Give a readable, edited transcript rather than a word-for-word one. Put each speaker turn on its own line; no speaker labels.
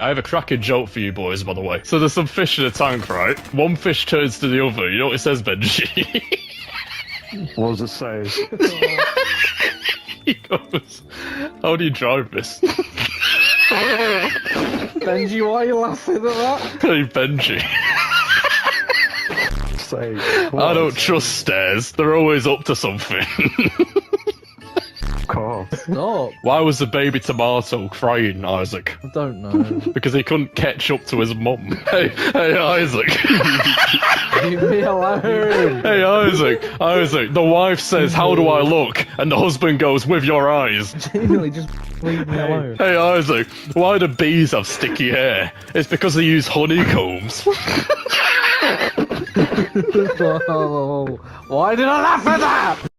I have a cracking joke for you boys, by the way. So there's some fish in a tank, right? One fish turns to the other. You know what it says, Benji?
What does it say?
He goes, how do you drive this?
Benji, why are you laughing at that?
Hey, Benji.
Say.
I don't trust stairs. They're always up to something.
Car.
Stop.
Why was the baby tomato crying, Isaac?
I don't know.
Because he couldn't catch up to his mum. Hey, Isaac.
Leave me alone.
Hey, Isaac. The wife says, how do I look? And the husband goes, with your eyes.
Genuinely, just leave me alone.
Hey, Isaac, why do bees have sticky hair? It's because they use honeycombs.
Whoa. Why did I laugh at that?